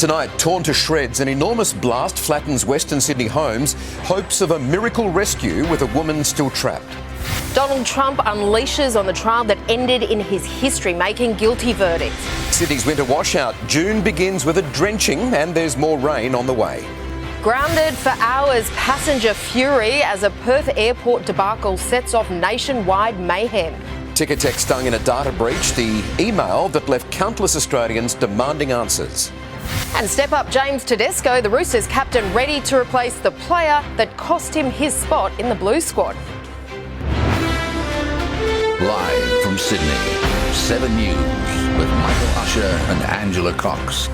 Tonight, torn to shreds, an enormous blast flattens Western Sydney homes. Hopes of a miracle rescue with a woman still trapped. Donald Trump unleashes on the trial that ended in his history-making guilty verdict. Sydney's winter washout. June begins with a drenching and there's more rain on the way. Grounded for hours, passenger fury as a Perth airport debacle sets off nationwide mayhem. Ticketek stung in a data breach, the email that left countless Australians demanding answers. And step up James Tedesco, the Roosters captain, ready to replace the player that cost him his spot in the Blues squad. Live from Sydney, 7 News with Michael Usher and Angela Cox.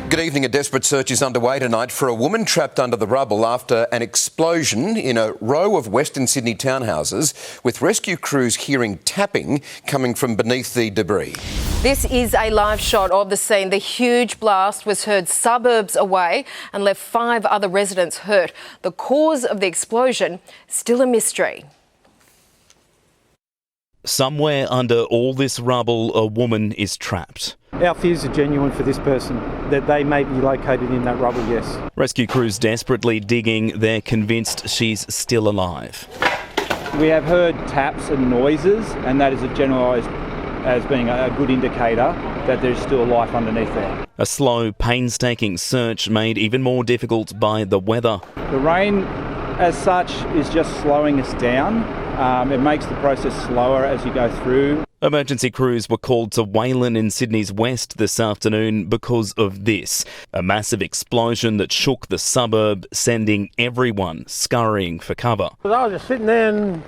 Good evening. A desperate search is underway tonight for a woman trapped under the rubble after an explosion in a row of Western Sydney townhouses, with rescue crews hearing tapping coming from beneath the debris. This is a live shot of the scene. The huge blast was heard suburbs away and left 5 other residents hurt. The cause of the explosion still a mystery. Somewhere under all this rubble, a woman is trapped. Our fears are genuine for this person, that they may be located in that rubble, yes. Rescue crews desperately digging. They're convinced she's still alive. We have heard taps and noises, and that is generalised as being a good indicator that there's still life underneath there. A slow, painstaking search made even more difficult by the weather. The rain, as such, is just slowing us down. It makes the process slower as you go through. Emergency crews were called to Wayland in Sydney's west this afternoon because of this. A massive explosion that shook the suburb, sending everyone scurrying for cover. I was just sitting there and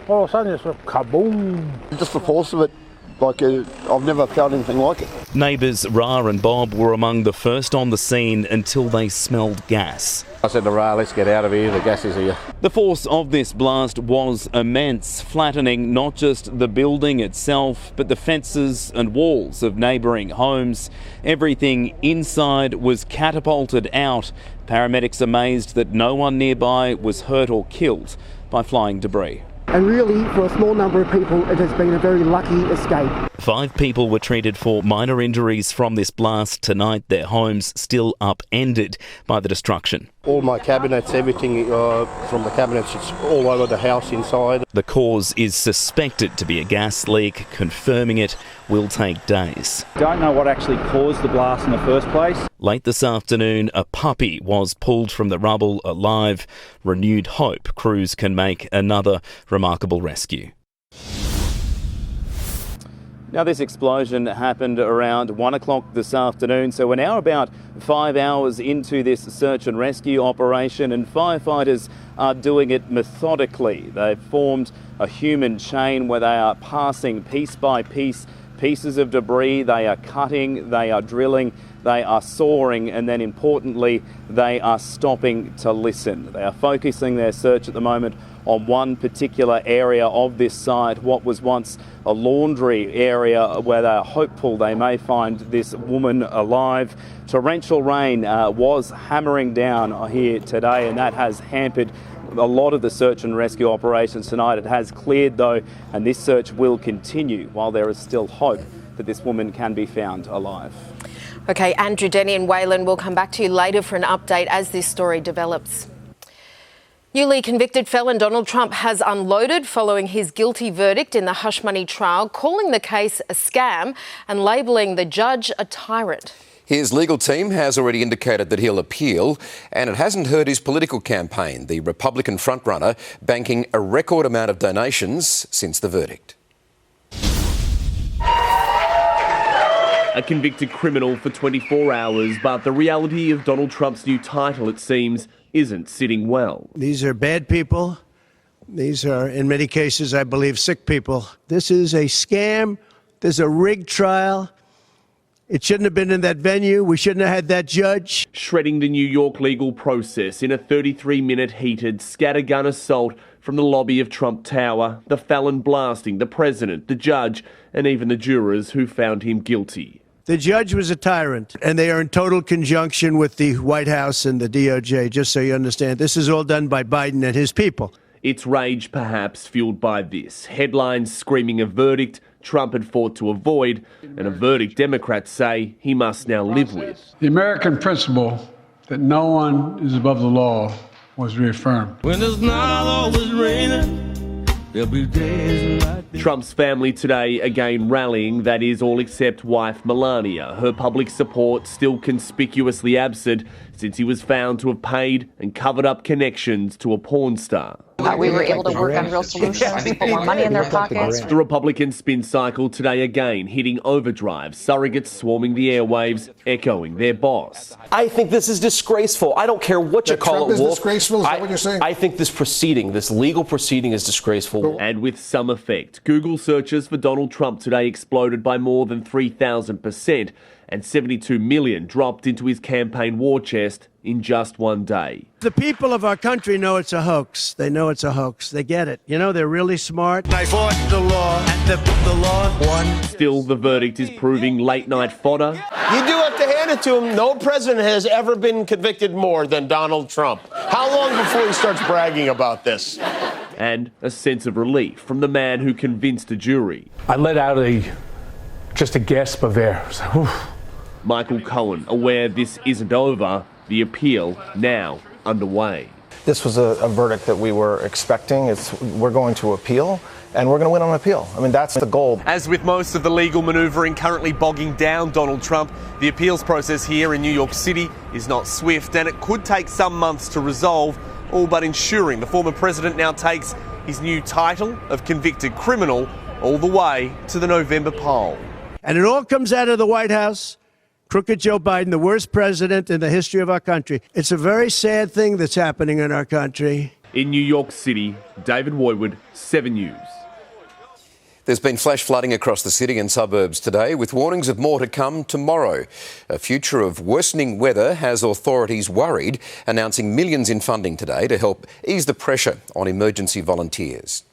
all of a sudden just went kaboom. Just the force of it, I've never felt anything like it. Neighbours Ra and Bob were among the first on the scene until they smelled gas. I said to Ra, let's get out of here, the gas is here. The force of this blast was immense, flattening not just the building itself, but the fences and walls of neighbouring homes. Everything inside was catapulted out. Paramedics amazed that no one nearby was hurt or killed by flying debris. And really, for a small number of people, it has been a very lucky escape. 5 people were treated for minor injuries from this blast tonight, their homes still upended by the destruction. All my cabinets, everything from the cabinets, it's all over the house inside. The cause is suspected to be a gas leak. Confirming it will take days. Don't know what actually caused the blast in the first place. Late this afternoon, a puppy was pulled from the rubble alive. Renewed hope crews can make another remarkable rescue. Now, this explosion happened around 1 o'clock this afternoon, so we're now about 5 hours into this search and rescue operation, and firefighters are doing it methodically. They've formed a human chain where they are passing piece by piece pieces of debris. They are cutting, they are drilling, they are sawing, and then importantly, they are stopping to listen. They are focusing their search at the moment on one particular area of this site, what was once a laundry area, where they are hopeful they may find this woman alive. Torrential rain was hammering down here today, and that has hampered a lot of the search and rescue operations tonight. It has cleared though, and this search will continue while there is still hope that this woman can be found alive. OK, Andrew Denny and Wayland will come back to you later for an update as this story develops. Newly convicted felon Donald Trump has unloaded following his guilty verdict in the hush money trial, calling the case a scam and labelling the judge a tyrant. His legal team has already indicated that he'll appeal, and it hasn't hurt his political campaign, the Republican frontrunner banking a record amount of donations since the verdict. A convicted criminal for 24 hours, but the reality of Donald Trump's new title, it seems, isn't sitting well. These are bad people. These are, in many cases, I believe, sick people. This is a scam. There's a rigged trial. It shouldn't have been in that venue. We shouldn't have had that judge. Shredding the New York legal process in a 33-minute heated scattergun assault from the lobby of Trump Tower, the felon blasting the president, the judge, and even the jurors who found him guilty. The judge was a tyrant, and they are in total conjunction with the White House and the DOJ, just so you understand. This is all done by Biden and his people. It's rage perhaps fueled by this. Headlines screaming a verdict, Trump had fought to avoid, and a verdict Democrats say he must now live with. The American principle that no one is above the law was reaffirmed. When it's not always raining, there'll be days like this. Trump's family today again rallying, that is all except wife Melania. Her public support still conspicuously absent since he was found to have paid and covered up connections to a porn star. We were able to work on real solutions, put more money in their pockets. The Republican spin cycle today again hitting overdrive, surrogates swarming the airwaves, echoing their boss. I think this is disgraceful. I don't care what you call it, Wolf. Disgraceful? Is that what you're saying? I think this proceeding, this legal proceeding, is disgraceful. And with some effect, Google searches for Donald Trump today exploded by more than 3,000%, and 72 million dropped into his campaign war chest in just one day. The people of our country know it's a hoax. They know it's a hoax. They get it. You know, they're really smart. They fought the law, and the law won. Still, the verdict is proving late-night fodder. You do have to hand it to him. No president has ever been convicted more than Donald Trump. How long before he starts bragging about this? And a sense of relief from the man who convinced a jury. I let out just a gasp of air. Michael Cohen, aware this isn't over, the appeal now underway. This was a verdict that we were expecting. We're going to appeal, and we're going to win on appeal. I mean, that's the goal. As with most of the legal manoeuvring currently bogging down Donald Trump, the appeals process here in New York City is not swift, and it could take some months to resolve, all but ensuring the former president now takes his new title of convicted criminal all the way to the November poll. And it all comes out of the White House. Crooked Joe Biden, the worst president in the history of our country. It's a very sad thing that's happening in our country. In New York City, David Woodward, 7 News. There's been flash flooding across the city and suburbs today, with warnings of more to come tomorrow. A future of worsening weather has authorities worried, announcing millions in funding today to help ease the pressure on emergency volunteers.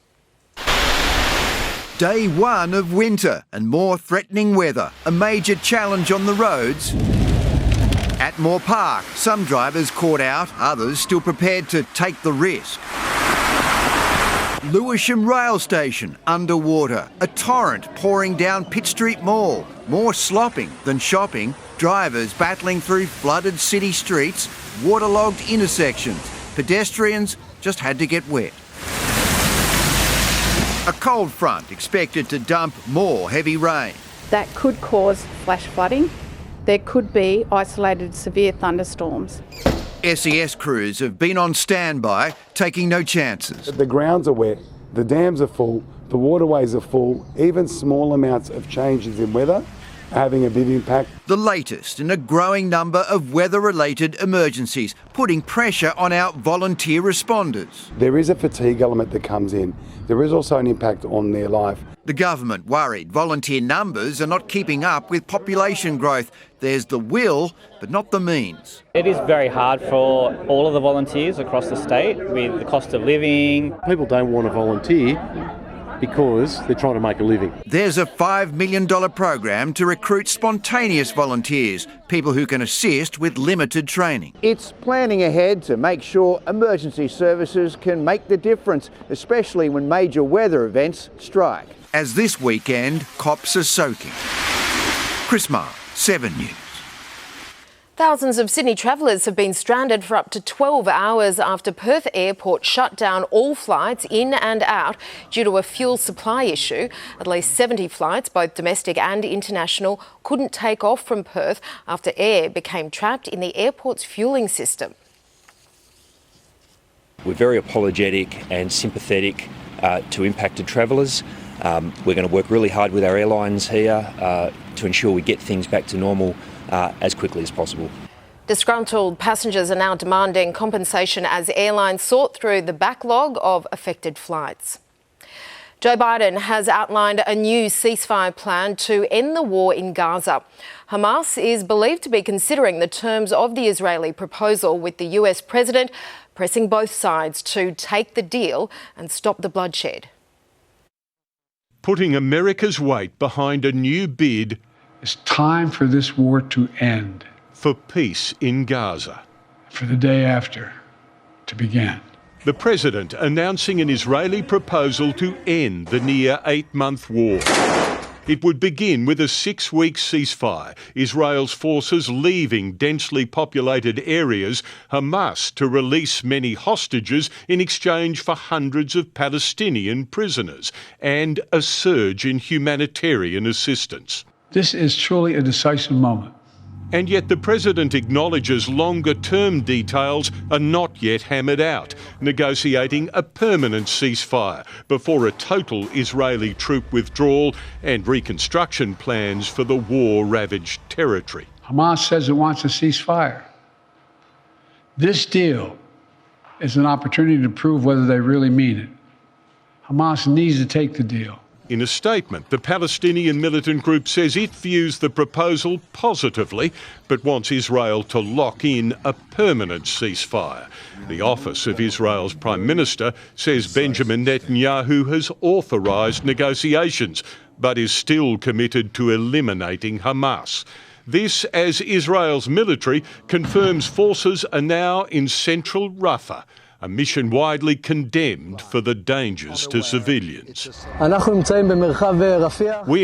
Day one of winter and more threatening weather, a major challenge on the roads. At Moore Park, some drivers caught out, others still prepared to take the risk. Lewisham Rail Station underwater, a torrent pouring down Pitt Street Mall. More slopping than shopping, drivers battling through flooded city streets, waterlogged intersections. Pedestrians just had to get wet. A cold front expected to dump more heavy rain. That could cause flash flooding. There could be isolated severe thunderstorms. SES crews have been on standby, taking no chances. The grounds are wet, the dams are full, the waterways are full. Even small amounts of changes in weather are having a big impact. The latest in a growing number of weather-related emergencies, putting pressure on our volunteer responders. There is a fatigue element that comes in. There is also an impact on their life. The government worried volunteer numbers are not keeping up with population growth. There's the will, but not the means. It is very hard for all of the volunteers across the state with the cost of living. People don't want to volunteer because they're trying to make a living. There's a $5 million program to recruit spontaneous volunteers, people who can assist with limited training. It's planning ahead to make sure emergency services can make the difference, especially when major weather events strike. As this weekend, cops are soaking. Chris Marr, 7 News. Thousands of Sydney travellers have been stranded for up to 12 hours after Perth Airport shut down all flights in and out due to a fuel supply issue. At least 70 flights, both domestic and international, couldn't take off from Perth after air became trapped in the airport's fuelling system. We're very apologetic and sympathetic to impacted travellers. We're going to work really hard with our airlines here to ensure we get things back to normal as quickly as possible. Disgruntled passengers are now demanding compensation as airlines sort through the backlog of affected flights. Joe Biden has outlined a new ceasefire plan to end the war in Gaza. Hamas is believed to be considering the terms of the Israeli proposal, with the US president pressing both sides to take the deal and stop the bloodshed. Putting America's weight behind a new bid. It's time for this war to end. For peace in Gaza. For the day after to begin. The president announcing an Israeli proposal to end the near 8-month war. It would begin with a 6-week ceasefire, Israel's forces leaving densely populated areas, Hamas to release many hostages in exchange for hundreds of Palestinian prisoners, and a surge in humanitarian assistance. This is truly a decisive moment. And yet the President acknowledges longer-term details are not yet hammered out, negotiating a permanent ceasefire before a total Israeli troop withdrawal and reconstruction plans for the war-ravaged territory. Hamas says it wants a ceasefire. This deal is an opportunity to prove whether they really mean it. Hamas needs to take the deal. In a statement, the Palestinian militant group says it views the proposal positively, but wants Israel to lock in a permanent ceasefire. The office of Israel's Prime Minister says Benjamin Netanyahu has authorised negotiations, but is still committed to eliminating Hamas. This as Israel's military confirms forces are now in central Rafah, a mission widely condemned for the dangers to civilians. We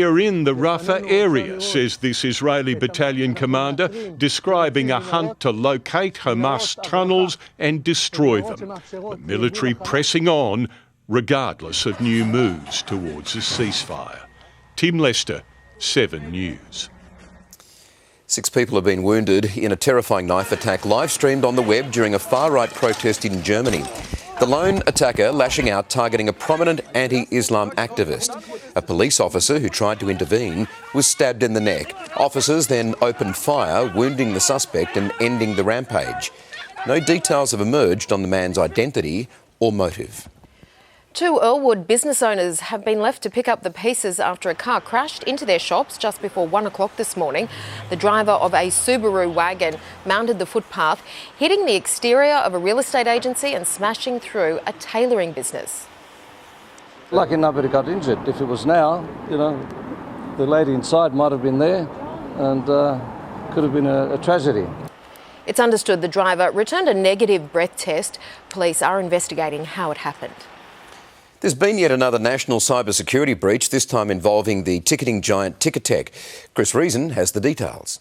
are in the Rafah area, says this Israeli battalion commander, describing a hunt to locate Hamas tunnels and destroy them. The military pressing on, regardless of new moves towards a ceasefire. Tim Lester, 7 News. 6 people have been wounded in a terrifying knife attack live-streamed on the web during a far-right protest in Germany. The lone attacker lashing out, targeting a prominent anti-Islam activist. A police officer who tried to intervene was stabbed in the neck. Officers then opened fire, wounding the suspect and ending the rampage. No details have emerged on the man's identity or motive. 2 Earlwood business owners have been left to pick up the pieces after a car crashed into their shops just before 1 o'clock this morning. The driver of a Subaru wagon mounted the footpath, hitting the exterior of a real estate agency and smashing through a tailoring business. Lucky nobody got injured. If it was now, the lady inside might have been there and could have been a tragedy. It's understood the driver returned a negative breath test. Police are investigating how it happened. There's been yet another national cybersecurity breach, this time involving the ticketing giant Ticketek. Chris Reason has the details.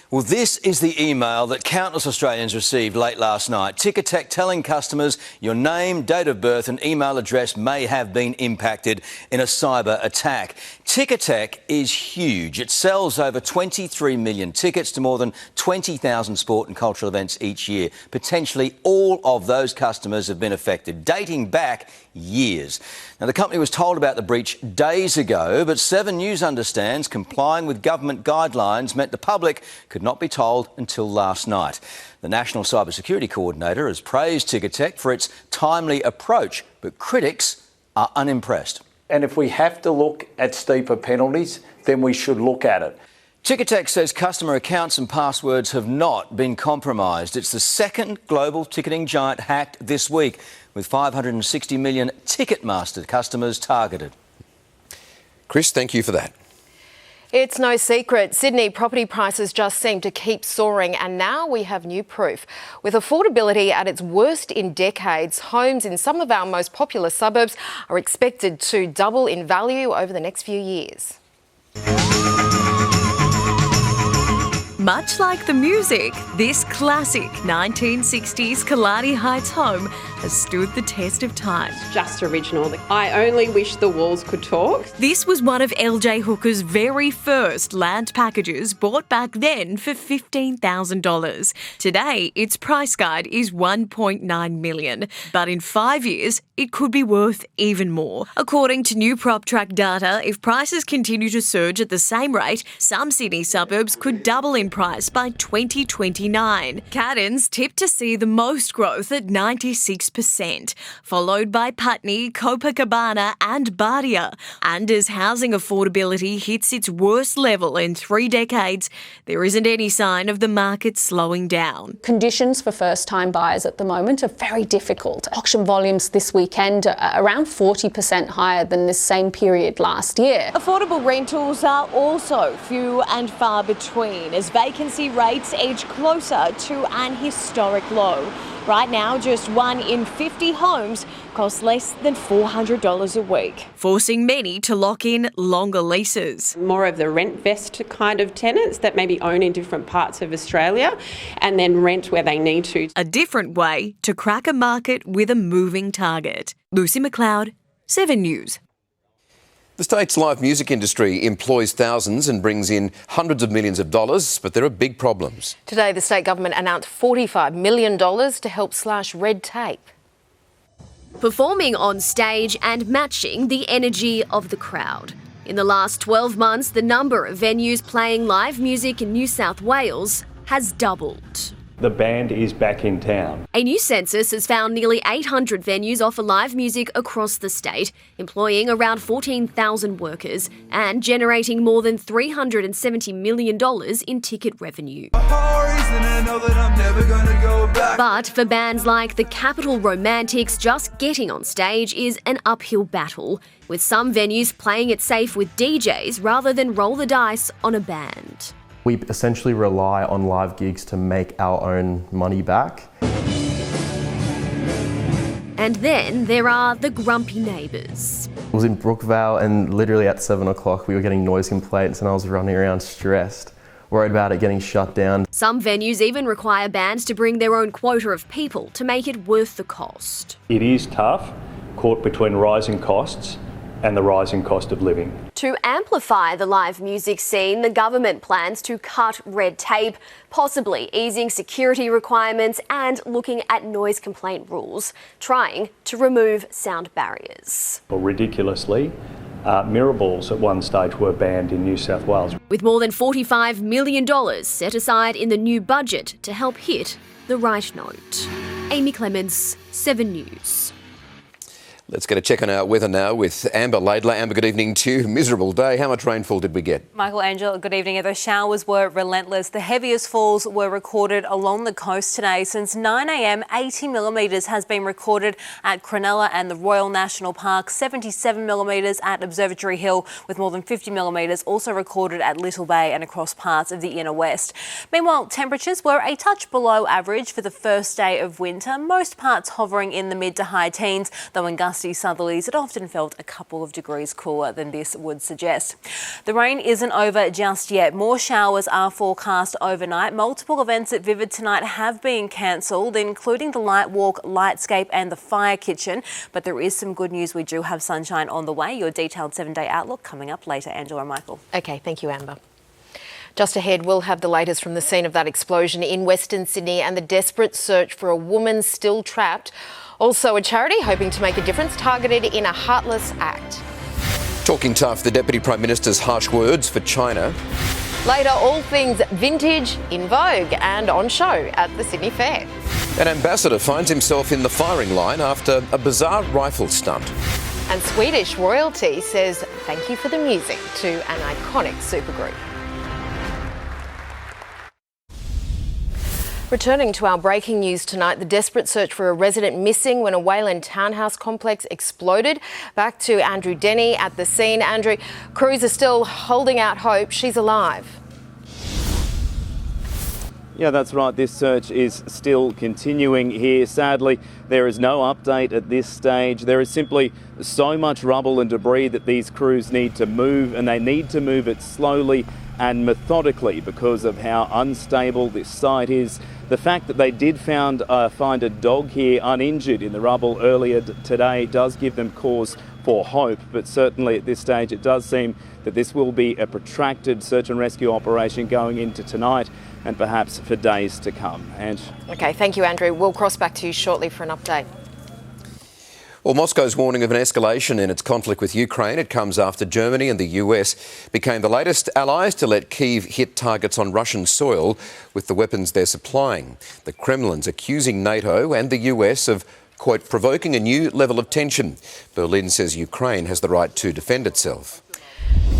Well, this is the email that countless Australians received late last night. Ticketek telling customers your name, date of birth and email address may have been impacted in a cyber attack. Ticketek is huge. It sells over 23 million tickets to more than 20,000 sport and cultural events each year. Potentially all of those customers have been affected, dating back years. Now, the company was told about the breach days ago, but 7 News understands complying with government guidelines meant the public could not be told until last night. The National Cybersecurity Coordinator has praised Ticketek for its timely approach, but critics are unimpressed. And if we have to look at steeper penalties, then we should look at it. Ticketek says customer accounts and passwords have not been compromised. It's the second global ticketing giant hacked this week, with 560 million Ticketmaster customers targeted. Chris, thank you for that. It's no secret, Sydney property prices just seem to keep soaring, and now we have new proof. With affordability at its worst in decades, homes in some of our most popular suburbs are expected to double in value over the next few years. Much like the music, this classic 1960s Kalani Heights home has stood the test of time. Just original. I only wish the walls could talk. This was one of LJ Hooker's very first land packages, bought back then for $15,000. Today, its price guide is $1.9 million, but in 5 years, it could be worth even more. According to new PropTrack data, if prices continue to surge at the same rate, some Sydney suburbs could double in price by 2029. Caddon's tipped to see the most growth at 96%, followed by Putney, Copacabana and Bardia. And as housing affordability hits its worst level in 3 decades, there isn't any sign of the market slowing down. Conditions for first-time buyers at the moment are very difficult. Auction volumes this weekend are around 40% higher than the same period last year. Affordable rentals are also few and far between as vacancy rates edge closer to an historic low. Right now, just 1 in 50 homes costs less than $400 a week, forcing many to lock in longer leases. More of the rent vest kind of tenants that maybe own in different parts of Australia and then rent where they need to. A different way to crack a market with a moving target. Lucy McLeod, 7 News. The state's live music industry employs thousands and brings in hundreds of millions of dollars, but there are big problems. Today, the state government announced $45 million to help slash red tape. Performing on stage and matching the energy of the crowd. In the last 12 months, the number of venues playing live music in New South Wales has doubled. The band is back in town. A new census has found nearly 800 venues offer live music across the state, employing around 14,000 workers and generating more than $370 million in ticket revenue. But for bands like the Capital Romantics, just getting on stage is an uphill battle, with some venues playing it safe with DJs rather than roll the dice on a band. We essentially rely on live gigs to make our own money back. And then there are the grumpy neighbours. I was in Brookvale and literally at 7 o'clock we were getting noise complaints and I was running around stressed, worried about it getting shut down. Some venues even require bands to bring their own quota of people to make it worth the cost. It is tough, caught between rising costs and the rising cost of living. To amplify the live music scene, the government plans to cut red tape, possibly easing security requirements and looking at noise complaint rules, trying to remove sound barriers. Well, ridiculously, mirror balls at one stage were banned in New South Wales. With more than $45 million set aside in the new budget to help hit the right note. Amy Clements, 7 News. Let's get a check on our weather now with Amber Laidler. Amber, good evening to you. Miserable day. How much rainfall did we get? Michael, Angel, good evening. Those showers were relentless. The heaviest falls were recorded along the coast today. Since 9 a.m, 80 millimetres has been recorded at Cronulla and the Royal National Park, 77 millimetres at Observatory Hill, with more than 50 millimetres also recorded at Little Bay and across parts of the inner west. Meanwhile, temperatures were a touch below average for the first day of winter, most parts hovering in the mid to high teens, though in gusty southerlies, it often felt a couple of degrees cooler than this would suggest. The rain isn't over just yet. More showers are forecast overnight. Multiple events at Vivid tonight have been cancelled, including the Light Walk, Lightscape and the Fire Kitchen. But there is some good news. We do have sunshine on the way. Your detailed 7-day outlook coming up later. Angela and Michael. OK, thank you, Amber. Just ahead, we'll have the latest from the scene of that explosion in Western Sydney and the desperate search for a woman still trapped. Also, a charity hoping to make a difference targeted in a heartless act. Talking tough, the Deputy Prime Minister's harsh words for China. Later, all things vintage, in vogue and on show at the Sydney Fair. An ambassador finds himself in the firing line after a bizarre rifle stunt. And Swedish royalty says thank you for the music to an iconic supergroup. Returning to our breaking news tonight, the desperate search for a resident missing when a Wayland townhouse complex exploded. Back to Andrew Denny at the scene. Andrew, crews are still holding out hope she's alive. Yeah, that's right. This search is still continuing here. Sadly, there is no update at this stage. There is simply so much rubble and debris that these crews need to move, and they need to move it slowly and methodically because of how unstable this site is. The fact that they did find a dog here uninjured in the rubble earlier today does give them cause for hope, but certainly at this stage it does seem that this will be a protracted search and rescue operation going into tonight and perhaps for days to come. And OK, thank you, Andrew. We'll cross back to you shortly for an update. Well, Moscow's warning of an escalation in its conflict with Ukraine. It comes after Germany and the US became the latest allies to let Kyiv hit targets on Russian soil with the weapons they're supplying. The Kremlin's accusing NATO and the US of, quote, provoking a new level of tension. Berlin says Ukraine has the right to defend itself.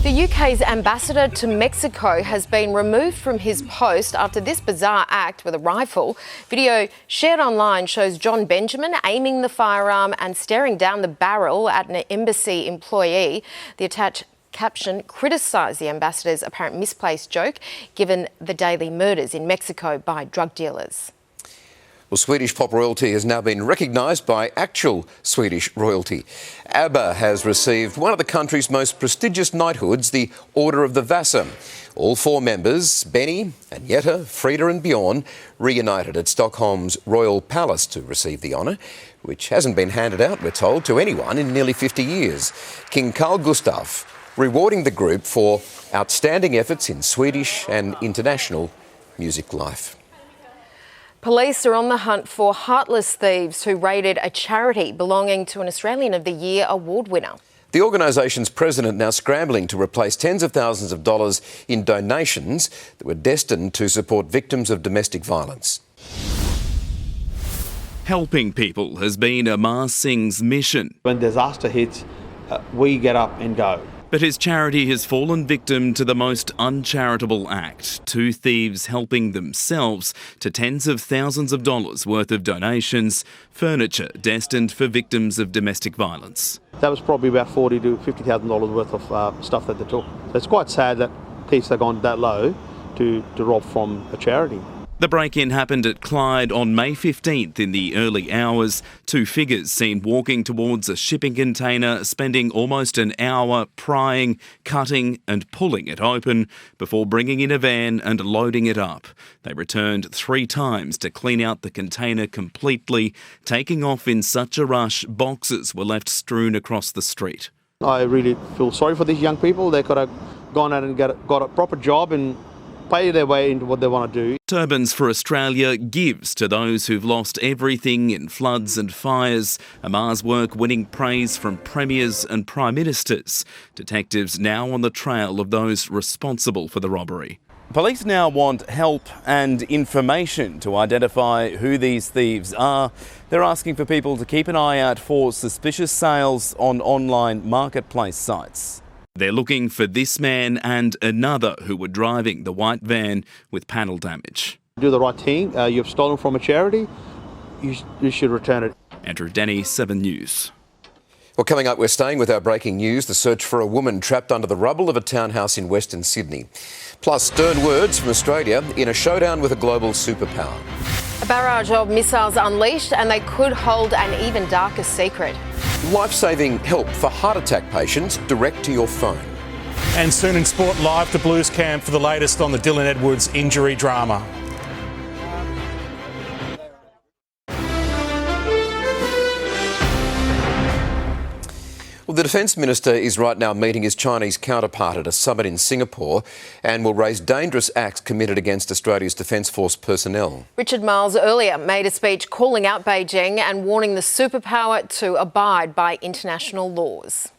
The UK's ambassador to Mexico has been removed from his post after this bizarre act with a rifle. Video shared online shows John Benjamin aiming the firearm and staring down the barrel at an embassy employee. The attached caption criticised the ambassador's apparent misplaced joke given the daily murders in Mexico by drug dealers. Well, Swedish pop royalty has now been recognised by actual Swedish royalty. Abba has received one of the country's most prestigious knighthoods, the Order of the Vasa. All four members, Benny, Agneta, Frida and Bjorn, reunited at Stockholm's Royal Palace to receive the honour, which hasn't been handed out, we're told, to anyone in nearly 50 years. King Carl Gustaf rewarding the group for outstanding efforts in Swedish and international music life. Police are on the hunt for heartless thieves who raided a charity belonging to an Australian of the Year award winner. The organisation's president now scrambling to replace tens of thousands of dollars in donations that were destined to support victims of domestic violence. Helping people has been Amar Singh's mission. When disaster hits, we get up and go. But his charity has fallen victim to the most uncharitable act, two thieves helping themselves to tens of thousands of dollars worth of donations, furniture destined for victims of domestic violence. That was probably about $40,000 to $50,000 worth of stuff that they took. So it's quite sad that thieves have gone that low to rob from a charity. The break-in happened at Clyde on May 15th in the early hours. Two figures seen walking towards a shipping container, spending almost an hour prying, cutting and pulling it open before bringing in a van and loading it up. They returned 3 times to clean out the container completely. Taking off in such a rush, boxes were left strewn across the street. I really feel sorry for these young people. They could have gone out and got a proper job and pay their way into what they want to do. Turbans for Australia gives to those who've lost everything in floods and fires. Amar's work winning praise from premiers and prime ministers. Detectives now on the trail of those responsible for the robbery. Police now want help and information to identify who these thieves are. They're asking for people to keep an eye out for suspicious sales on online marketplace sites. They're looking for this man and another who were driving the white van with panel damage. Do the right thing. You've stolen from a charity. You should return it. Andrew Denny, 7 News. Well, coming up, we're staying with our breaking news, the search for a woman trapped under the rubble of a townhouse in Western Sydney. Plus, stern words from Australia in a showdown with a global superpower. A barrage of missiles unleashed and they could hold an even darker secret. Lifesaving help for heart attack patients direct to your phone. And soon in sport, live to Blues Camp for the latest on the Dylan Edwards injury drama. Well, the Defence Minister is right now meeting his Chinese counterpart at a summit in Singapore and will raise dangerous acts committed against Australia's Defence Force personnel. Richard Marles earlier made a speech calling out Beijing and warning the superpower to abide by international laws.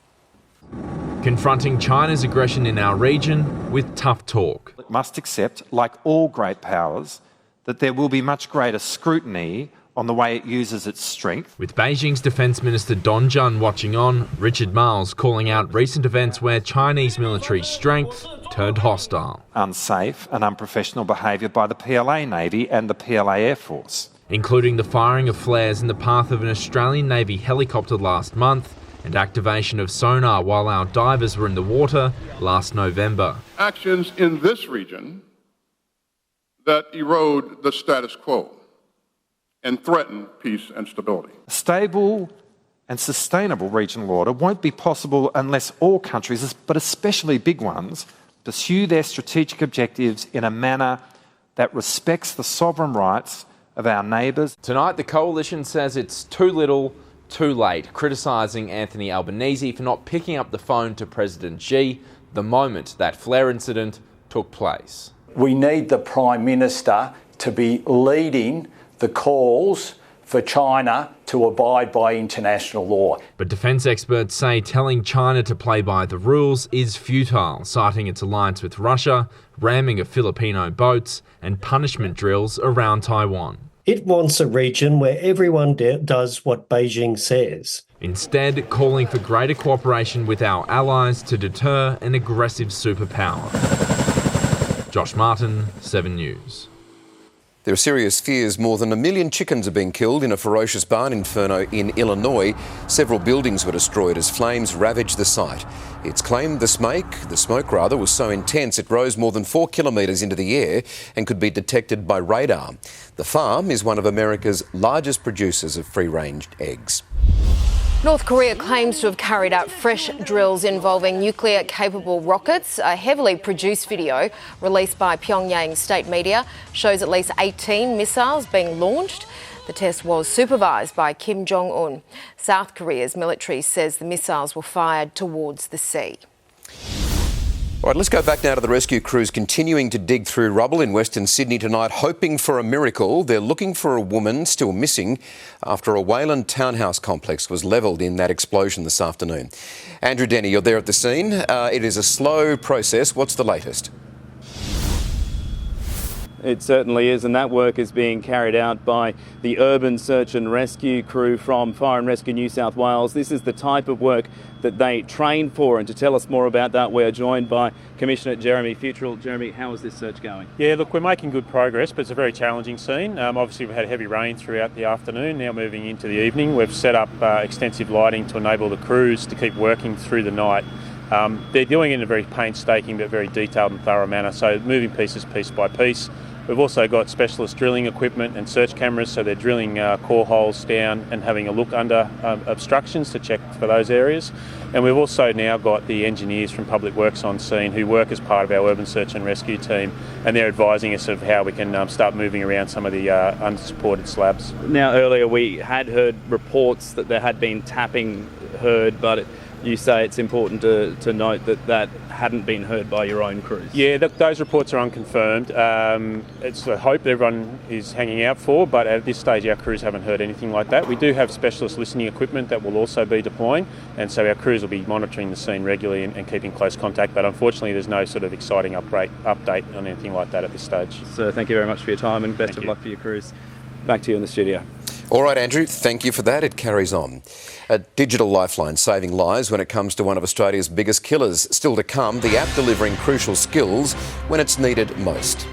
Confronting China's aggression in our region with tough talk. It must accept, like all great powers, that there will be much greater scrutiny on the way it uses its strength. With Beijing's Defence Minister Don Jun watching on, Richard Marles calling out recent events where Chinese military strength turned hostile. Unsafe and unprofessional behaviour by the PLA Navy and the PLA Air Force. Including the firing of flares in the path of an Australian Navy helicopter last month and activation of sonar while our divers were in the water last November. Actions in this region that erode the status quo and threaten peace and stability. A stable and sustainable regional order won't be possible unless all countries, but especially big ones, pursue their strategic objectives in a manner that respects the sovereign rights of our neighbours. Tonight, the coalition says it's too little, too late, criticising Anthony Albanese for not picking up the phone to President Xi the moment that flare incident took place. We need the Prime Minister to be leading the calls for China to abide by international law. But defence experts say telling China to play by the rules is futile, citing its alliance with Russia, ramming of Filipino boats and punishment drills around Taiwan. It wants a region where everyone does what Beijing says. Instead, calling for greater cooperation with our allies to deter an aggressive superpower. Josh Martin, 7 News. There are serious fears more than 1 million chickens are being killed in a ferocious barn inferno in Illinois. Several buildings were destroyed as flames ravaged the site. It's claimed the smoke was so intense it rose more than 4 kilometres into the air and could be detected by radar. The farm is one of America's largest producers of free-range eggs. North Korea claims to have carried out fresh drills involving nuclear-capable rockets. A heavily produced video released by Pyongyang state media shows at least 18 missiles being launched. The test was supervised by Kim Jong-un. South Korea's military says the missiles were fired towards the sea. All right, let's go back now to the rescue crews continuing to dig through rubble in Western Sydney tonight, hoping for a miracle. They're looking for a woman still missing after a Wayland townhouse complex was levelled in that explosion this afternoon. Andrew Denny, you're there at the scene. It is a slow process. What's the latest? It certainly is, and that work is being carried out by the Urban Search and Rescue crew from Fire and Rescue New South Wales. This is the type of work that they train for, and to tell us more about that, we are joined by Commissioner Jeremy Futrell. Jeremy, how is this search going? Yeah, look, we're making good progress, but it's a very challenging scene. Obviously, we've had heavy rain throughout the afternoon, now moving into the evening. We've set up extensive lighting to enable the crews to keep working through the night. They're doing it in a very painstaking but very detailed and thorough manner, so moving pieces piece by piece. We've also got specialist drilling equipment and search cameras, so they're drilling core holes down and having a look under obstructions to check for those areas. And we've also now got the engineers from Public Works on scene who work as part of our Urban Search and Rescue team, and they're advising us of how we can start moving around some of the unsupported slabs. Now, earlier we had heard reports that there had been tapping heard, but you say it's important to note that hadn't been heard by your own crews. Yeah, those reports are unconfirmed. It's a hope that everyone is hanging out for, but at this stage our crews haven't heard anything like that. We do have specialist listening equipment that will also be deploying, and so our crews will be monitoring the scene regularly and keeping close contact, but unfortunately there's no sort of exciting update on anything like that at this stage. So thank you very much for your time and best of luck for your crews. Back to you in the studio. All right, Andrew, thank you for that. It carries on. A digital lifeline saving lives when it comes to one of Australia's biggest killers. Still to come, the app delivering crucial skills when it's needed most.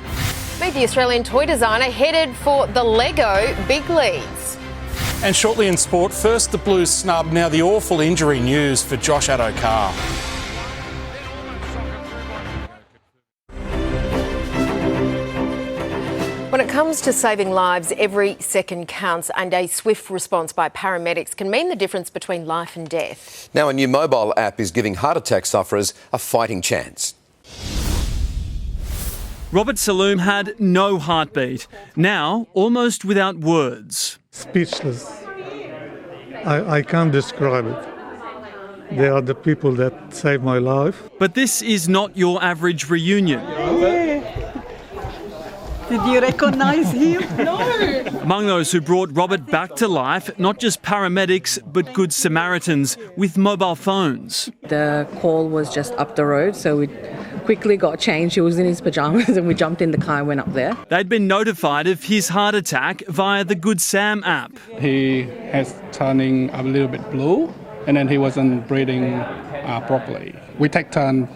Meet the Australian toy designer headed for the Lego big leagues. And shortly in sport, first the Blues snub, now the awful injury news for Josh Addo-Carr. When it comes to saving lives, every second counts, and a swift response by paramedics can mean the difference between life and death. Now, a new mobile app is giving heart attack sufferers a fighting chance. Robert Saloom had no heartbeat, now almost without words. Speechless. I can't describe it. They are the people that saved my life. But this is not your average reunion. Did you recognise him? No. Among those who brought Robert back to life, not just paramedics, but Good Samaritans with mobile phones. The call was just up the road, so we quickly got changed. He was in his pyjamas and we jumped in the car and went up there. They'd been notified of his heart attack via the Good Sam app. He has turning a little bit blue, and then he wasn't breathing properly. We take turn,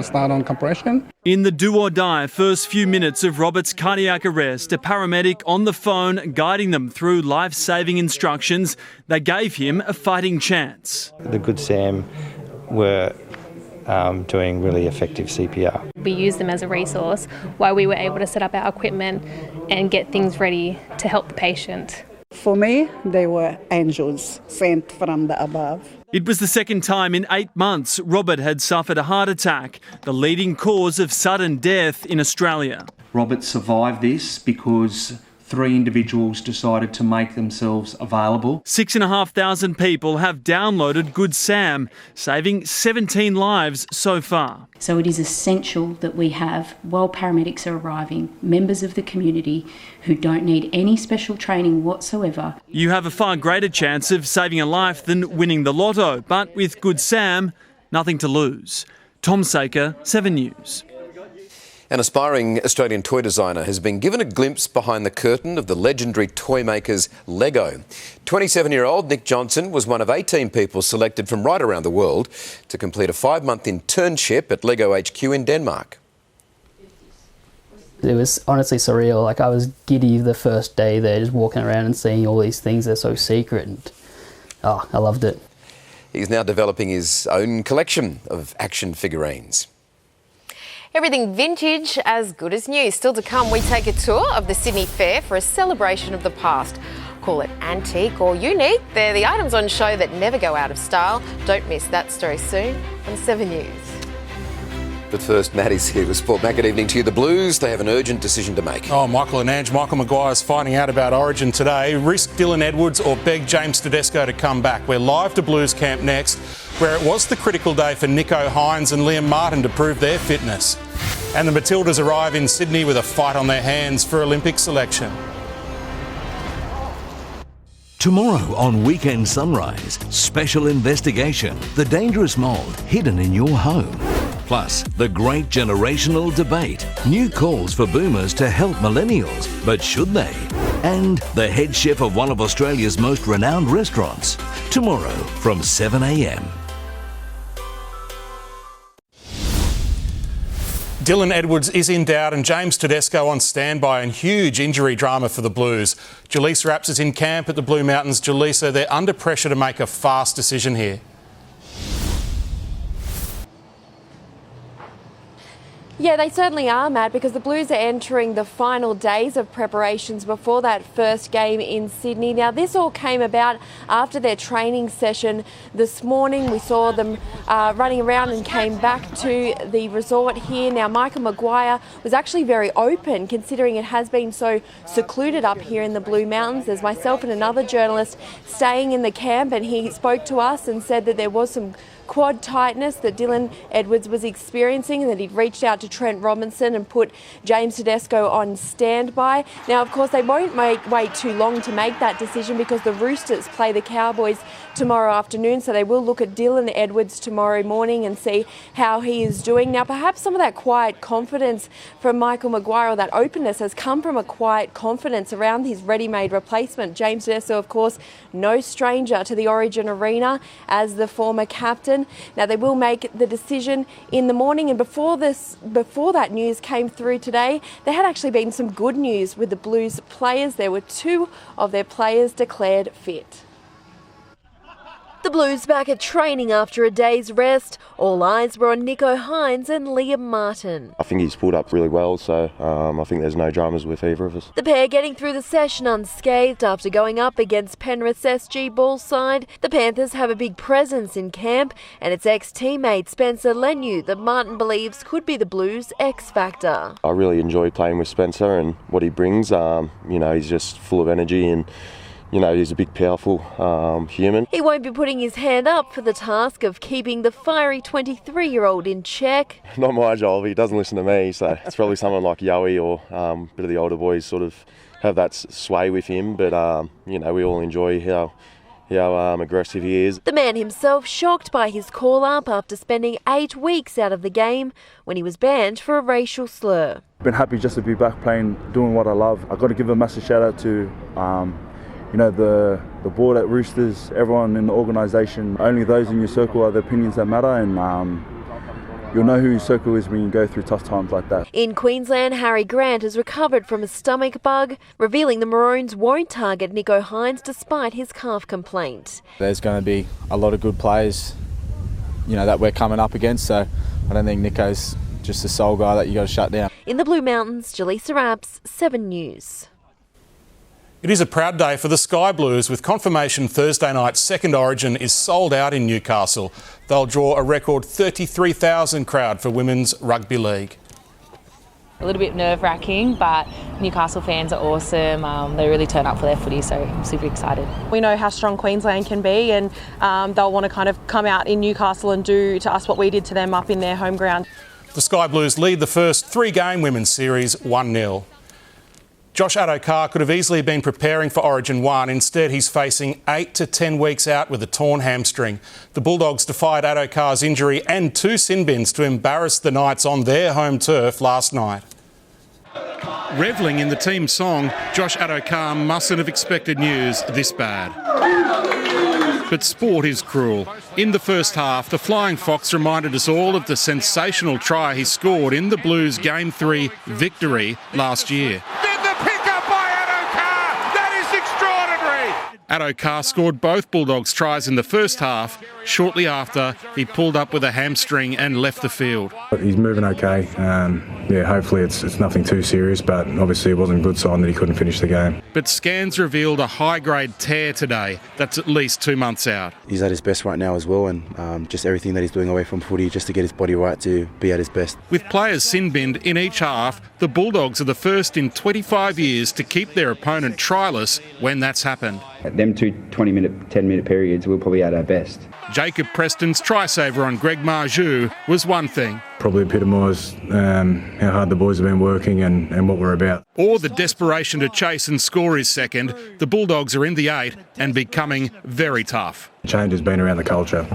start on compression. In the do-or-die first few minutes of Robert's cardiac arrest, a paramedic on the phone guiding them through life-saving instructions. They gave him a fighting chance. The Good Sam were doing really effective CPR. We used them as a resource while we were able to set up our equipment and get things ready to help the patient. For me, they were angels sent from the above. It was the second time in 8 months Robert had suffered a heart attack, the leading cause of sudden death in Australia. Robert survived this because 3 individuals decided to make themselves available. 6,500 people have downloaded Good Sam, saving 17 lives so far. So it is essential that we have, while paramedics are arriving, members of the community who don't need any special training whatsoever. You have a far greater chance of saving a life than winning the lotto, but with Good Sam, nothing to lose. Tom Saker, 7 News. An aspiring Australian toy designer has been given a glimpse behind the curtain of the legendary toy makers Lego. 27-year-old Nick Johnson was one of 18 people selected from right around the world to complete a 5-month internship at Lego HQ in Denmark. It was honestly surreal. Like, I was giddy the first day there, just walking around and seeing all these things that are so secret, and I loved it. He's now developing his own collection of action figurines. Everything vintage, as good as new. Still to come, we take a tour of the Sydney Fair for a celebration of the past. Call it antique or unique. They're the items on show that never go out of style. Don't miss that story soon on 7 News. But first, Maddie's here with Sport. Matt, good evening to you. The Blues, they have an urgent decision to make. Michael and Ange. Michael Maguire's finding out about Origin today. Risk Dylan Edwards or beg James Tedesco to come back. We're live to Blues camp next, where it was the critical day for Nicho Hynes and Liam Martin to prove their fitness. And the Matildas arrive in Sydney with a fight on their hands for Olympic selection. Tomorrow on Weekend Sunrise, special investigation, the dangerous mould hidden in your home. Plus, the great generational debate, new calls for boomers to help millennials, but should they? And the head chef of one of Australia's most renowned restaurants. Tomorrow from 7 a.m. Dylan Edwards is in doubt and James Tedesco on standby, and huge injury drama for the Blues. Jaleesa Rapps is in camp at the Blue Mountains. Jaleesa, they're under pressure to make a fast decision here. Yeah, they certainly are, Matt, because the Blues are entering the final days of preparations before that first game in Sydney. Now, this all came about after their training session this morning. We saw them running around and came back to the resort here. Now, Michael Maguire was actually very open, considering it has been so secluded up here in the Blue Mountains. There's myself and another journalist staying in the camp, and he spoke to us and said that there was some quad tightness that Dylan Edwards was experiencing, and that he'd reached out to Trent Robinson and put James Tedesco on standby. Now, of course, they won't wait too long to make that decision, because the Roosters play the Cowboys tomorrow afternoon, so they will look at Dylan Edwards tomorrow morning and see how he is doing. Now, perhaps some of that quiet confidence from Michael Maguire, or that openness, has come from a quiet confidence around his ready-made replacement. James Tedesco, of course, no stranger to the Origin arena as the former captain. Now, they will make the decision in the morning, and before that news came through today, there had actually been some good news with the Blues players. There were 2 of their players declared fit. The Blues back at training after a day's rest. All eyes were on Nicho Hynes and Liam Martin. I think he's pulled up really well, so I think there's no dramas with either of us. The pair getting through the session unscathed after going up against Penrith's SG ball side. The Panthers have a big presence in camp, and its ex-teammate Spencer Leniu that Martin believes could be the Blues' X-factor. I really enjoy playing with Spencer and what he brings. He's just full of energy, and he's a big, powerful human. He won't be putting his hand up for the task of keeping the fiery 23-year-old in check. Not my job, he doesn't listen to me, so it's probably someone like Yowie or a bit of the older boys sort of have that sway with him, but, we all enjoy how aggressive he is. The man himself shocked by his call-up after spending 8 weeks out of the game when he was banned for a racial slur. Been happy just to be back playing, doing what I love. I've got to give a massive shout-out to the board at Roosters, everyone in the organisation. Only those in your circle are the opinions that matter, and you'll know who your circle is when you go through tough times like that. In Queensland, Harry Grant has recovered from a stomach bug, revealing the Maroons won't target Nicho Hynes despite his calf complaint. There's going to be a lot of good players, that we're coming up against, so I don't think Nicho's just a sole guy that you got to shut down. In the Blue Mountains, Jaleesa Rapps, 7 News. It is a proud day for the Sky Blues, with confirmation Thursday night's second Origin is sold out in Newcastle. They'll draw a record 33,000 crowd for Women's Rugby League. A little bit nerve-wracking, but Newcastle fans are awesome. They really turn up for their footy, so I'm super excited. We know how strong Queensland can be, and they'll want to kind of come out in Newcastle and do to us what we did to them up in their home ground. The Sky Blues lead the first 3-game women's series 1-0. Josh Addo-Carr could have easily been preparing for Origin 1. Instead, he's facing 8 to 10 weeks out with a torn hamstring. The Bulldogs defied Addo-Carr's injury and 2 sin bins to embarrass the Knights on their home turf last night. Revelling in the team song, Josh Addo-Carr mustn't have expected news this bad. But sport is cruel. In the first half, the Flying Fox reminded us all of the sensational try he scored in the Blues Game 3 victory last year. Addo-Carr scored both Bulldogs tries in the first half. Shortly after, he pulled up with a hamstring and left the field. He's moving okay. Hopefully it's nothing too serious, but obviously it wasn't a good sign that he couldn't finish the game. But scans revealed a high-grade tear today. That's at least 2 months out. He's at his best right now as well, and just everything that he's doing away from footy just to get his body right to be at his best. With players sin-binned in each half, the Bulldogs are the first in 25 years to keep their opponent tryless when that's happened. At them 2 20-minute, 10-minute periods, we're probably at our best. Jacob Preston's try-saver on Greg Marju was one thing. Probably epitomised how hard the boys have been working and what we're about. Or the desperation to chase and score is second. The Bulldogs are in the 8 and becoming very tough. Change has been around the culture.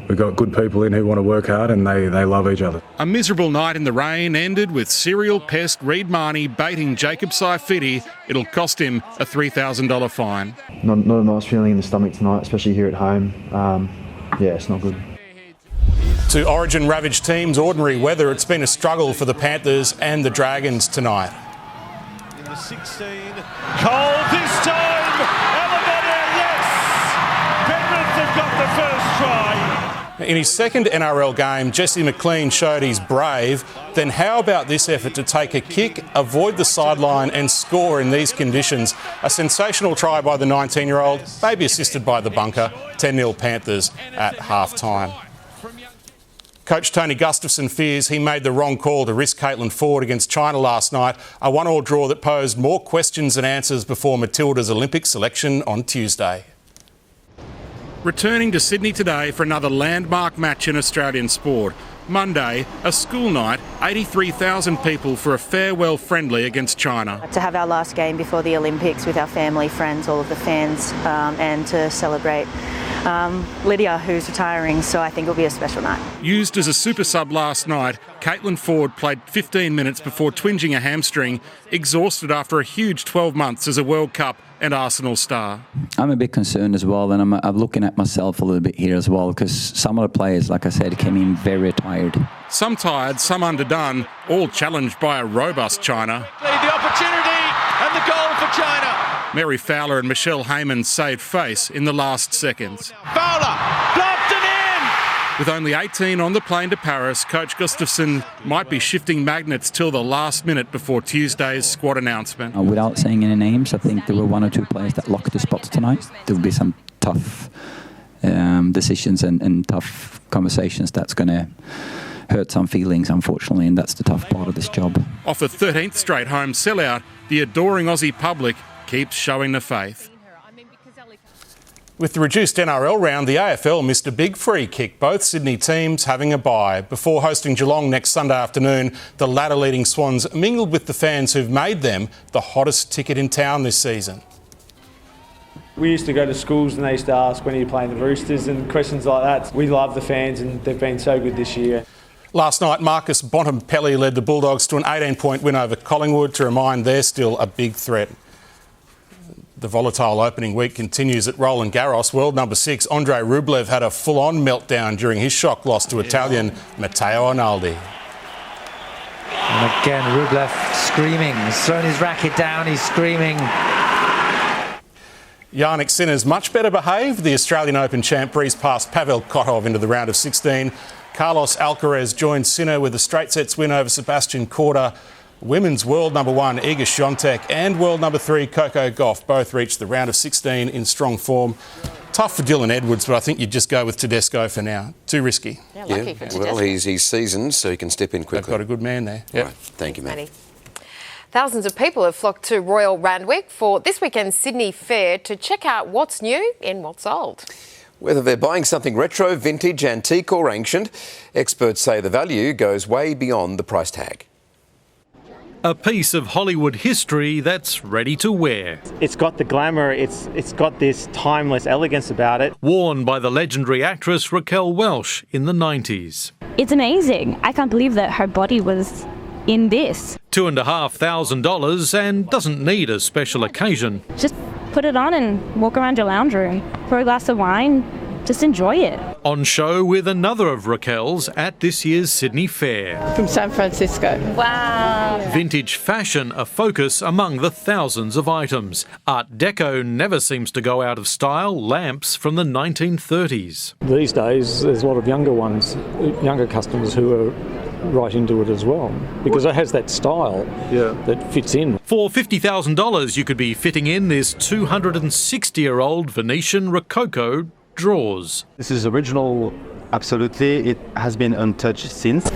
We've got good people in who want to work hard and they love each other. A miserable night in the rain ended with serial pest Reid Marnie baiting Jacob Saifiti. It'll cost him a $3,000 fine. Not a nice feeling in the stomach tonight, especially here at home. It's not good. To Origin-ravaged teams, ordinary weather, it's been a struggle for the Panthers and the Dragons tonight. In the 16, Cole this time, Alabama, yes! Penrith have got the first try. In his second NRL game, Jesse McLean showed he's brave. Then how about this effort to take a kick, avoid the sideline and score in these conditions? A sensational try by the 19-year-old, maybe assisted by the bunker. 10-0 Panthers at half-time. Coach Tony Gustafson fears he made the wrong call to risk Caitlin Ford against China last night, a 1-1 draw that posed more questions than answers before Matildas' Olympic selection on Tuesday. Returning to Sydney today for another landmark match in Australian sport. Monday, a school night, 83,000 people for a farewell friendly against China. To have our last game before the Olympics with our family, friends, all of the fans, and to celebrate Lydia, who's retiring, so I think it'll be a special night. Used as a super sub last night, Caitlin Ford played 15 minutes before twinging a hamstring, exhausted after a huge 12 months as a World Cup and Arsenal star. I'm a bit concerned as well, and I'm looking at myself a little bit here as well, because some of the players, like I said, came in very tired. Some tired, some underdone, all challenged by a robust China. The opportunity and the goal for China. Mary Fowler and Michelle Heyman saved face in the last seconds. Fowler, blocked and in! With only 18 on the plane to Paris, Coach Gustafson might be shifting magnets till the last minute before Tuesday's squad announcement. Without saying any names, I think there were 1 or 2 players that locked the spots tonight. There will be some tough decisions and tough conversations that's going to hurt some feelings, unfortunately, and that's the tough part of this job. Off a 13th straight home sellout, the adoring Aussie public keeps showing the faith. With the reduced NRL round, the AFL missed a big free kick, both Sydney teams having a bye. Before hosting Geelong next Sunday afternoon, the ladder-leading Swans mingled with the fans who've made them the hottest ticket in town this season. We used to go to schools and they used to ask when are you playing the Roosters and questions like that. We love the fans and they've been so good this year. Last night, Marcus Bontempelli led the Bulldogs to an 18-point win over Collingwood to remind they're still a big threat. The volatile opening week continues at Roland Garros. World number 6, Andrei Rublev, had a full-on meltdown during his shock loss to Italian Matteo Arnaldi. And again, Rublev screaming. He's thrown his racket down, he's screaming. Yannick Sinner's much better behaved. The Australian Open champ breezed past Pavel Kotov into the round of 16. Carlos Alcaraz joined Sinner with a straight sets win over Sebastian Korda. Women's world number 1, Iga Świątek, and world number 3, Coco Gauff, both reached the round of 16 in strong form. Tough for Dylan Edwards, but I think you'd just go with Tedesco for now. Too risky. Yeah, lucky for Tedesco. Well, he's seasoned, so he can step in quickly. They've got a good man there. Yep. Right. Thank you, Matty. Thousands of people have flocked to Royal Randwick for this weekend's Sydney Fair to check out what's new in what's old. Whether they're buying something retro, vintage, antique or ancient, experts say the value goes way beyond the price tag. A piece of Hollywood history that's ready to wear. It's got the glamour, it's got this timeless elegance about it. Worn by the legendary actress Raquel Welch in the 90s. It's amazing. I can't believe that her body was in this. $2,500 and doesn't need a special occasion. Just put put it on and walk around your lounge room, pour a glass of wine, just enjoy it. On show with another of Raquel's at this year's Sydney Fair. From San Francisco. Wow. Vintage fashion a focus among the thousands of items. Art Deco never seems to go out of style. Lamps from the 1930s. These days, there's a lot of younger customers who are right into it as well, because it has that style that fits in. For $50,000, you could be fitting in this 260-year-old Venetian Rococo drawers. This is original, absolutely. It has been untouched since.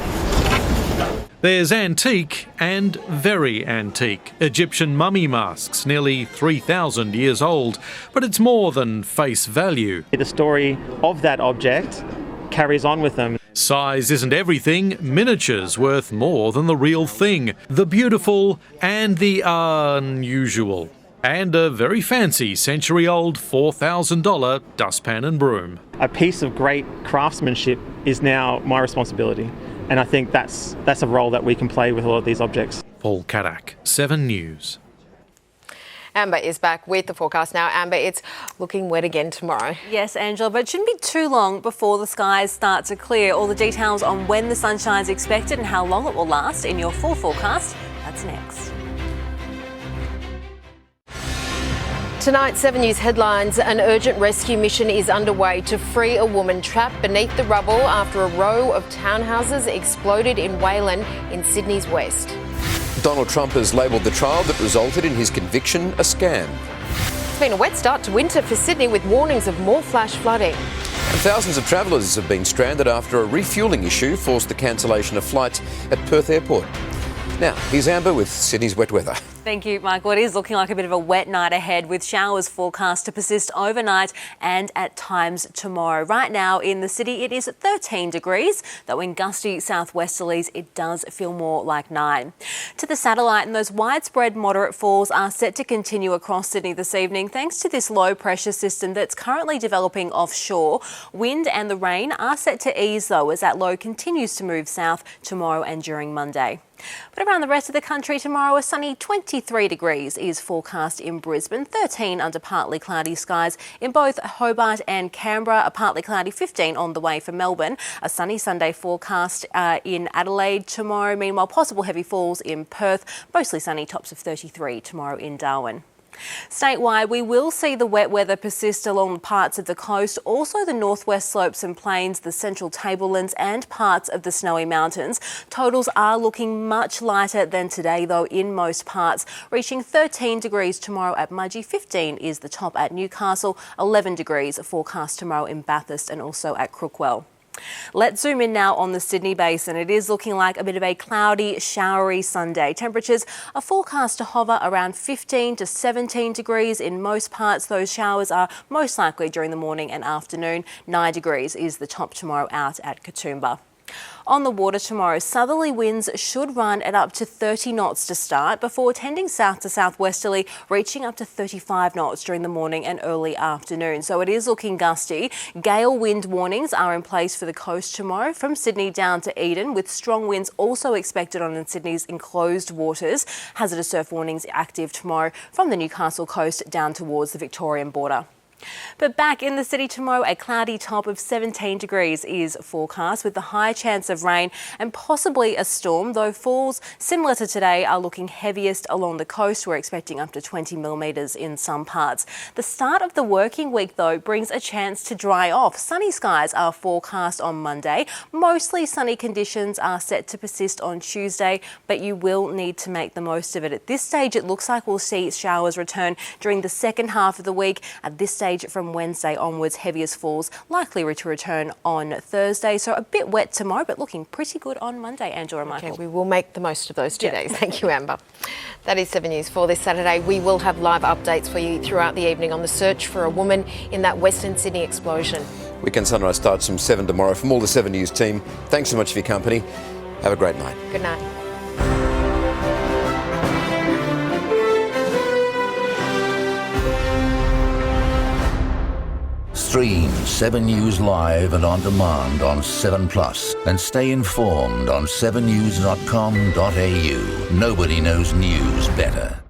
There's antique and very antique. Egyptian mummy masks, nearly 3,000 years old, but it's more than face value. The story of that object carries on with them. Size isn't everything. Miniatures worth more than the real thing. The beautiful and the unusual. And a very fancy century-old $4,000 dustpan and broom. A piece of great craftsmanship is now my responsibility, and I think that's a role that we can play with a lot of these objects. Paul Ticketek, 7 News. Amber is back with the forecast now. Amber, it's looking wet again tomorrow. Yes, Angela, but it shouldn't be too long before the skies start to clear. All the details on when the sunshine is expected and how long it will last in your full forecast, that's next. Tonight, 7 News headlines. An urgent rescue mission is underway to free a woman trapped beneath the rubble after a row of townhouses exploded in Wayland in Sydney's west. Donald Trump has labelled the trial that resulted in his conviction a scam. It's been a wet start to winter for Sydney with warnings of more flash flooding. And thousands of travellers have been stranded after a refuelling issue forced the cancellation of flights at Perth Airport. Now, here's Amber with Sydney's wet weather. Thank you, Michael. It is looking like a bit of a wet night ahead with showers forecast to persist overnight and at times tomorrow. Right now in the city, it is 13 degrees, though in gusty southwesterlies, it does feel more like 9. To the satellite, and those widespread moderate falls are set to continue across Sydney this evening thanks to this low pressure system that's currently developing offshore. Wind and the rain are set to ease, though, as that low continues to move south tomorrow and during Monday. But around the rest of the country tomorrow, a sunny 23 degrees is forecast in Brisbane, 13 under partly cloudy skies in both Hobart and Canberra, a partly cloudy 15 on the way for Melbourne, a sunny Sunday forecast in Adelaide tomorrow, meanwhile possible heavy falls in Perth, mostly sunny tops of 33 tomorrow in Darwin. Statewide, we will see the wet weather persist along parts of the coast, also the northwest slopes and plains, the central tablelands and parts of the Snowy Mountains. Totals are looking much lighter than today, though, in most parts, reaching 13 degrees tomorrow at Mudgee, 15 is the top at Newcastle, 11 degrees forecast tomorrow in Bathurst and also at Crookwell. Let's zoom in now on the Sydney Basin. It is looking like a bit of a cloudy, showery Sunday. Temperatures are forecast to hover around 15 to 17 degrees in most parts. Those showers are most likely during the morning and afternoon. 9 degrees is the top tomorrow out at Katoomba. On the water tomorrow, southerly winds should run at up to 30 knots to start before tending south to southwesterly, reaching up to 35 knots during the morning and early afternoon. So it is looking gusty. Gale wind warnings are in place for the coast tomorrow from Sydney down to Eden, with strong winds also expected on in Sydney's enclosed waters. Hazardous surf warnings active tomorrow from the Newcastle coast down towards the Victorian border. But back in the city tomorrow, a cloudy top of 17 degrees is forecast with the high chance of rain and possibly a storm, though falls similar to today are looking heaviest along the coast. We're expecting up to 20 millimetres in some parts. The start of the working week, though, brings a chance to dry off. Sunny skies are forecast on Monday. Mostly sunny conditions are set to persist on Tuesday, but you will need to make the most of it. At this stage, it looks like we'll see showers return during the second half of the week. At this stage, from Wednesday onwards, heaviest falls likely to return on Thursday. So a bit wet tomorrow, but looking pretty good on Monday, Angela and Michael. Okay, we will make the most of those 2 days. Thank you, Amber. That is 7 News for this Saturday. We will have live updates for you throughout the evening on the search for a woman in that Western Sydney explosion. Weekend Sunrise starts from 7 tomorrow. From all the 7 News team, thanks so much for your company. Have a great night. Good night. Stream 7 News live and on demand on 7plus and stay informed on 7news.com.au. Nobody knows news better.